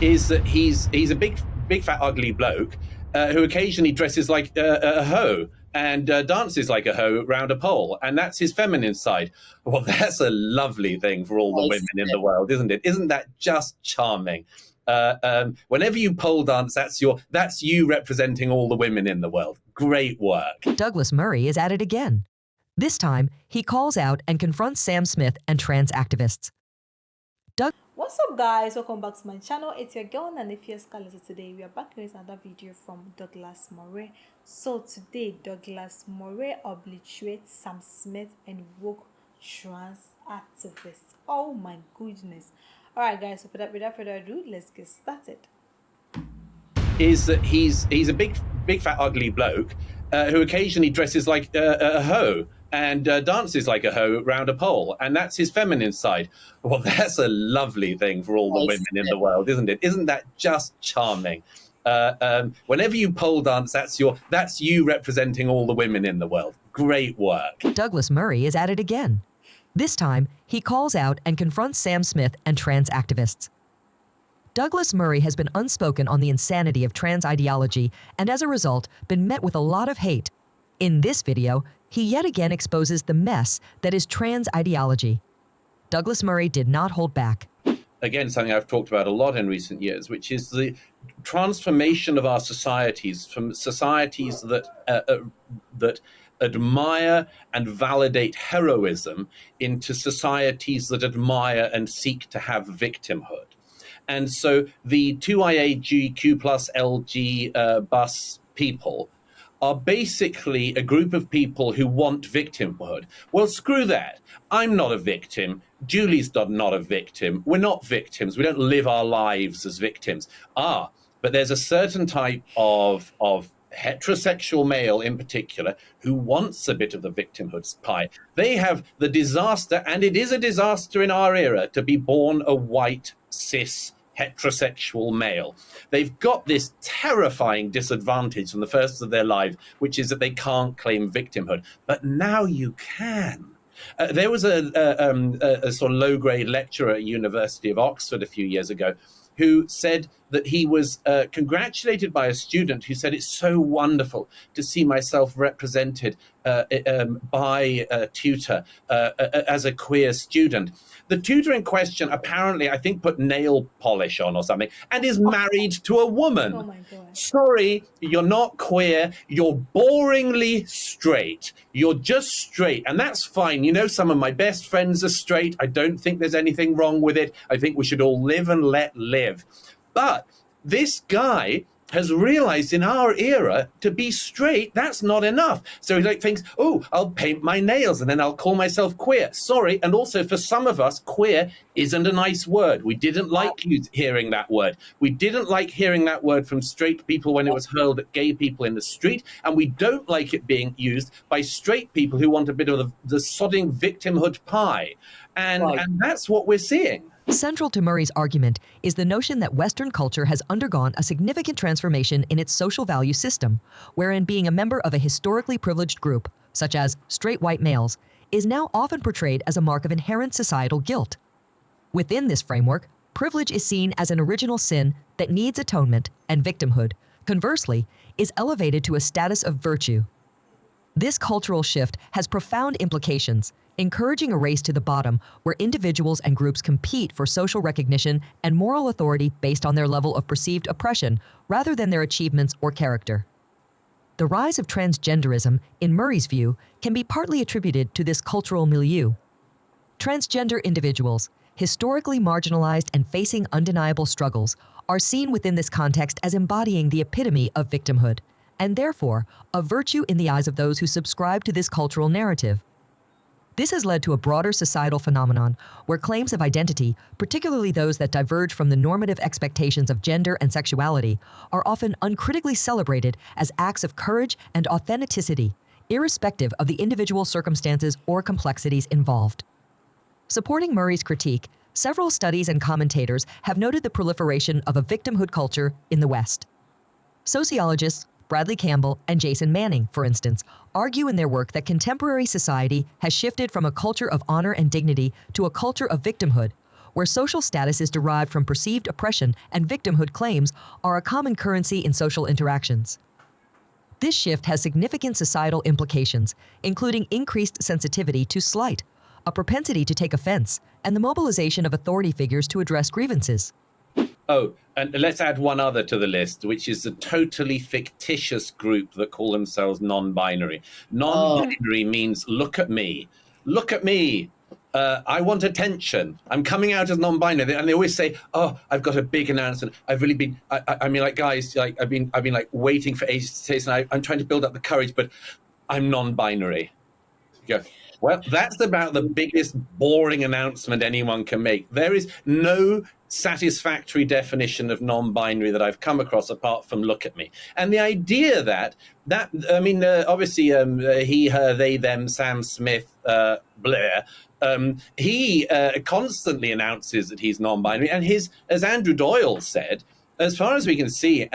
is that he's a big fat ugly bloke who occasionally dresses like a hoe and dances like a hoe round a pole, and that's his feminine side. Well, that's a lovely thing for all the women in the world, isn't it? Isn't that just charming? Whenever you pole dance, that's you representing all the women in the world. Great work. Douglas Murray is at it again. This time, he calls out and confronts Sam Smith and trans activists. What's up, guys? Welcome back to my channel. It's your girl Nanifia Scarlett. Today we are back with another video from Douglas Murray. So today Douglas Murray obliterates Sam Smith and woke trans activists. Oh my goodness. Alright guys, so without further ado, let's get started. Is that he's a big fat ugly bloke who occasionally dresses like a hoe and dances like a hoe round a pole, and that's his feminine side. Well, that's a lovely thing for all the women in the world, isn't it? Isn't that just charming? Whenever you pole dance, that's you representing all the women in the world. Great work. Douglas Murray is at it again. This time, he calls out and confronts Sam Smith and trans activists. Douglas Murray has been unspoken on the insanity of trans ideology and as a result, been met with a lot of hate. In this video, he yet again exposes the mess that is trans ideology. Douglas Murray did not hold back. Again, something I've talked about a lot in recent years, which is the transformation of our societies from societies that admire and validate heroism into societies that admire and seek to have victimhood. And so the 2IAGQ plus LG bus people are basically a group of people who want victimhood. Well, screw that. I'm not a victim. Julie's not a victim. We're not victims. We don't live our lives as victims. But there's a certain type of heterosexual male in particular who wants a bit of the victimhood pie. They have the disaster, and it is a disaster in our era, to be born a white, cis, heterosexual male. They've got this terrifying disadvantage from the first of their life, which is that they can't claim victimhood. But now you can. There was a sort of low-grade lecturer at University of Oxford a few years ago who said that he was congratulated by a student who said, "It's so wonderful to see myself represented by a tutor as a queer student." The tutor in question apparently, I think, put nail polish on or something and is married to a woman. Oh my God. Sorry, you're not queer. You're boringly straight. You're just straight. And that's fine. You know, some of my best friends are straight. I don't think there's anything wrong with it. I think we should all live and let live. But this guy has realized in our era to be straight, that's not enough. So he thinks, oh, I'll paint my nails and then I'll call myself queer. Sorry. And also for some of us, queer isn't a nice word. We didn't like hearing that word. We didn't like hearing that word from straight people when it was hurled at gay people in the street. And we don't like it being used by straight people who want a bit of the sodding victimhood pie. And that's what we're seeing. Central to Murray's argument is the notion that Western culture has undergone a significant transformation in its social value system, wherein being a member of a historically privileged group, such as straight white males, is now often portrayed as a mark of inherent societal guilt. Within this framework, privilege is seen as an original sin that needs atonement, and victimhood, conversely, is elevated to a status of virtue. This cultural shift has profound implications, encouraging a race to the bottom where individuals and groups compete for social recognition and moral authority based on their level of perceived oppression rather than their achievements or character. The rise of transgenderism, in Murray's view, can be partly attributed to this cultural milieu. Transgender individuals, historically marginalized and facing undeniable struggles, are seen within this context as embodying the epitome of victimhood, and therefore a virtue in the eyes of those who subscribe to this cultural narrative. This has led to a broader societal phenomenon where claims of identity, particularly those that diverge from the normative expectations of gender and sexuality, are often uncritically celebrated as acts of courage and authenticity, irrespective of the individual circumstances or complexities involved. Supporting Murray's critique, several studies and commentators have noted the proliferation of a victimhood culture in the West. Sociologists Bradley Campbell and Jason Manning, for instance, argue in their work that contemporary society has shifted from a culture of honor and dignity to a culture of victimhood, where social status is derived from perceived oppression and victimhood claims are a common currency in social interactions. This shift has significant societal implications, including increased sensitivity to slight, a propensity to take offense, and the mobilization of authority figures to address grievances. Oh, and let's add one other to the list, which is a totally fictitious group that call themselves non-binary. Non-binary means look at me. Look at me. I want attention. I'm coming out as non-binary, and they always say, "Oh, I've got a big announcement. I've really been. I mean, like guys, like I've been like waiting for ages to say this, and I'm trying to build up the courage, but I'm non-binary." You go, well, that's about the biggest boring announcement anyone can make. There is no satisfactory definition of non-binary that I've come across apart from look at me. And the idea that I mean, obviously, he, her, they, them, Sam Smith, Blair, he constantly announces that he's non-binary. And as Andrew Doyle said, as far as we can see,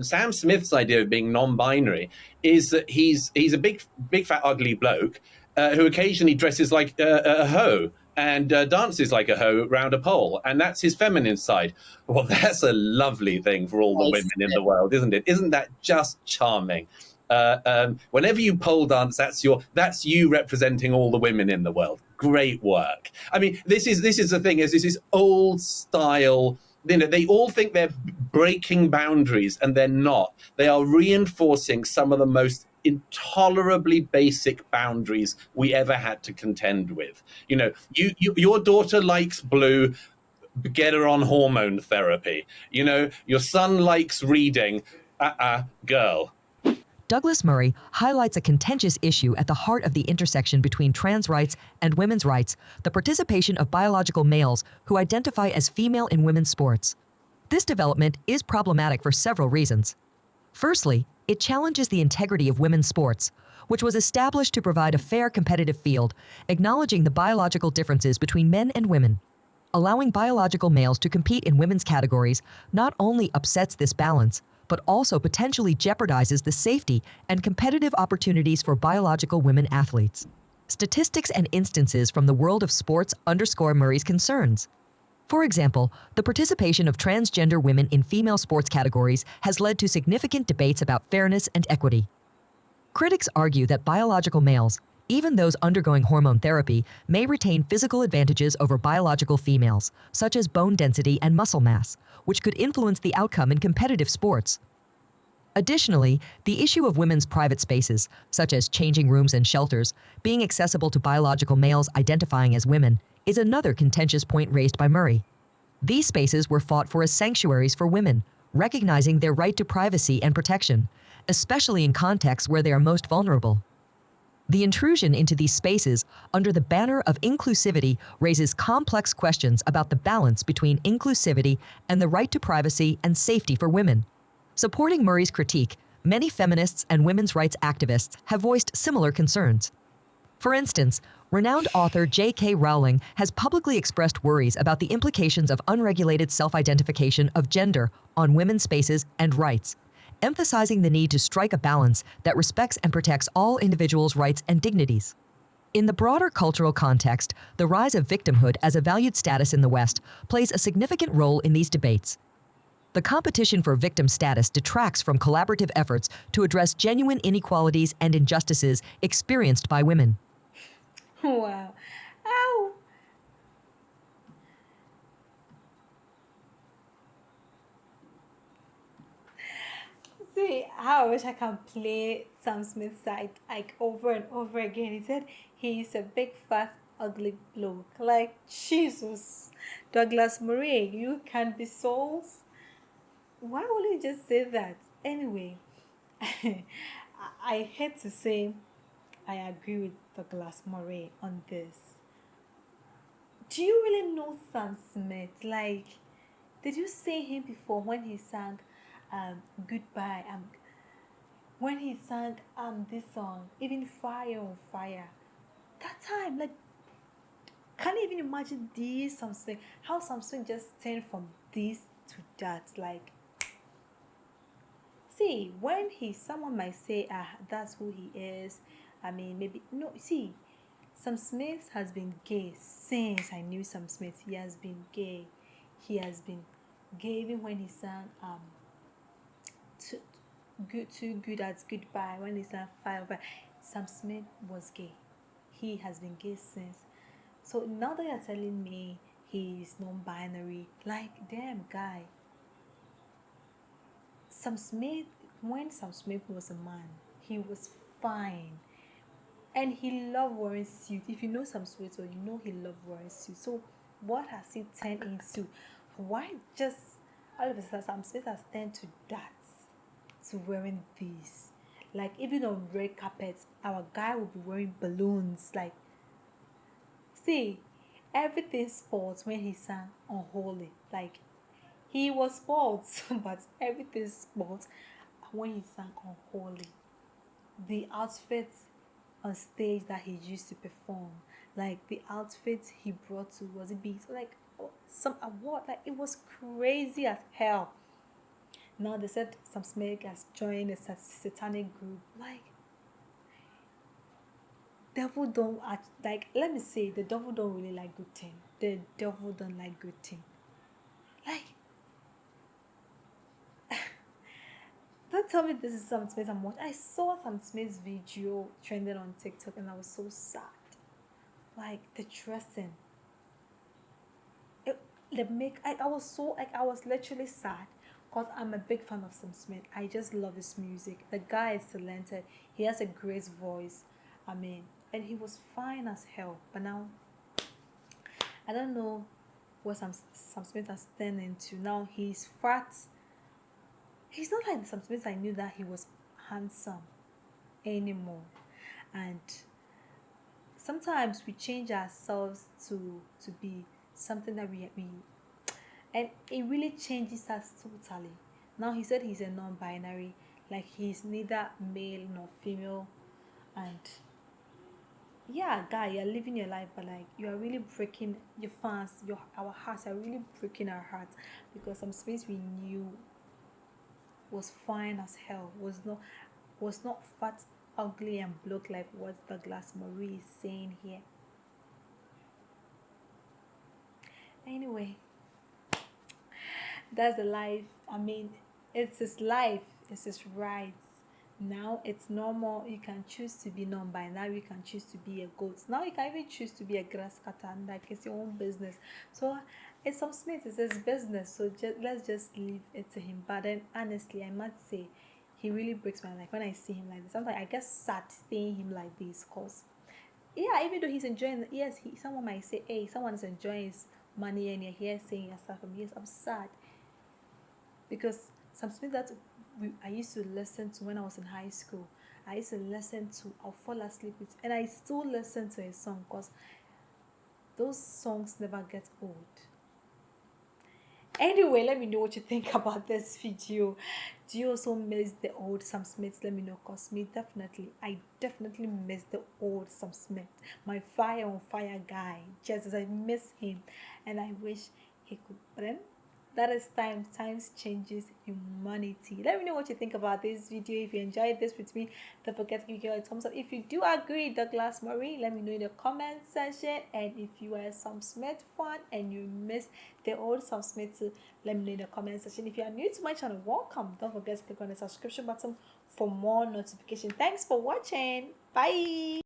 Sam Smith's idea of being non-binary is that he's a big, fat, ugly bloke who occasionally dresses like a hoe and dances like a hoe round a pole, and that's his feminine side. Well, that's a lovely thing for all the women in the world, isn't it? Isn't that just charming? Whenever you pole dance, that's you representing all the women in the world. Great work. I mean, this is the thing, is this is old style. You know, they all think they're breaking boundaries, and they're not. They are reinforcing some of the most intolerably basic boundaries we ever had to contend with. You know, your daughter likes blue, get her on hormone therapy. You know, your son likes reading, girl. Douglas Murray highlights a contentious issue at the heart of the intersection between trans rights and women's rights, the participation of biological males who identify as female in women's sports. This development is problematic for several reasons. Firstly, it challenges the integrity of women's sports, which was established to provide a fair competitive field, acknowledging the biological differences between men and women. Allowing biological males to compete in women's categories not only upsets this balance, but also potentially jeopardizes the safety and competitive opportunities for biological women athletes. Statistics and instances from the world of sports underscore Murray's concerns. For example, the participation of transgender women in female sports categories has led to significant debates about fairness and equity. Critics argue that biological males, even those undergoing hormone therapy, may retain physical advantages over biological females, such as bone density and muscle mass, which could influence the outcome in competitive sports. Additionally, the issue of women's private spaces, such as changing rooms and shelters, being accessible to biological males identifying as women, is another contentious point raised by Murray. These spaces were fought for as sanctuaries for women, recognizing their right to privacy and protection, especially in contexts where they are most vulnerable. The intrusion into these spaces under the banner of inclusivity raises complex questions about the balance between inclusivity and the right to privacy and safety for women. Supporting Murray's critique, many feminists and women's rights activists have voiced similar concerns. For instance, renowned author J.K. Rowling has publicly expressed worries about the implications of unregulated self-identification of gender on women's spaces and rights, emphasizing the need to strike a balance that respects and protects all individuals' rights and dignities. In the broader cultural context, the rise of victimhood as a valued status in the West plays a significant role in these debates. The competition for victim status detracts from collaborative efforts to address genuine inequalities and injustices experienced by women. Wow. Ow. See, I wish I can play Sam Smith's side like over and over again. He said he's a big, fat, ugly bloke. Like, Jesus. Douglas Murray, you can't be souls. Why will you just say that? Anyway, I hate to say I agree with Douglas Murray on this. Do you really know Sam Smith? Like, did you see him before when he sang Goodbye? When he sang this song, even Fire on Fire. That time, like, can you even imagine this Sam Smith? How Sam Smith just turned from this to that, like. See, when someone might say, that's who he is. I mean, maybe no. See, Sam Smith has been gay since I knew Sam Smith. He has been gay. He has been gay even when he sang too good at goodbye, when he sang fire. Sam Smith was gay. He has been gay since. So now that you're telling me he's non-binary, like, damn guy. Sam Smith, when Sam Smith was a man, he was fine. And he loved wearing suits. If you know Sam Smith, so you know he loved wearing suits. So what has he turned into? Why just all of a sudden Sam Smith has turned to that, to wearing these? Like, even on red carpets, our guy will be wearing balloons. Like, see, everything sports when he sang Unholy. Like, he was sports, but everything sports when he sang Unholy. The outfits on stage that he used to perform, like the outfits he brought to, was it beat, like some award, like it was crazy as hell. Now they said Sam Smith has joined a satanic group. Like, devil don't act, like, let me say, the devil don't really like good thing. The devil don't like good thing. Like, don't tell me this is Sam Smith I'm watching. I saw Sam Smith's video trending on TikTok and I was so sad. Like, the dressing, I was so, like, I was literally sad because I'm a big fan of Sam Smith. I just love his music. The guy is talented. He has a great voice. I mean, and he was fine as hell. But now, I don't know what Sam Smith has turned into. Now he's fat. He's not like the Sam Smith I knew that he was handsome anymore. And sometimes we change ourselves to be something that we and it really changes us totally. Now he said he's a non-binary, like he's neither male nor female. And yeah, guy, you're living your life, but like, you are really breaking your fans, our hearts are really breaking our hearts, because some space we knew was fine as hell, was not fat, ugly and bloke like what Douglas Murray is saying here. Anyway, that's the life. I mean, it's his life, it's his rights. Now it's normal. You can choose to be non-binary, you can choose to be a goat. Now you can even choose to be a grass cutter, and like, it's your own business. So it's Sam Smith, it's his business. So let's just leave it to him. But then honestly, I must say, he really breaks my life when I see him like this. Sometimes I get sad seeing him like this, cause yeah, even though he's enjoying, yes, someone might say, hey, someone is enjoying his money and you're here saying your stuff from, yes, I'm sad. Because some Smith that I used to listen to when I was in high school, I used to listen to, I'll fall asleep with, and I still listen to his song, because those songs never get old. Anyway, let me know what you think about this video. Do you also miss the old Sam Smith? Let me know, because I definitely miss the old Sam Smith, my fire on fire guy. Just as I miss him, and I wish he could. But then, that is times changes humanity. Let me know what you think about this video. If you enjoyed this with me, don't forget to give it a thumbs up. If you do agree, Douglas Murray, let me know in the comment section. And if you are a Sam Smith fan and you miss the old Sam Smith, let me know in the comment section. If you are new to my channel, welcome. Don't forget to click on the subscription button for more notification. Thanks for watching. Bye.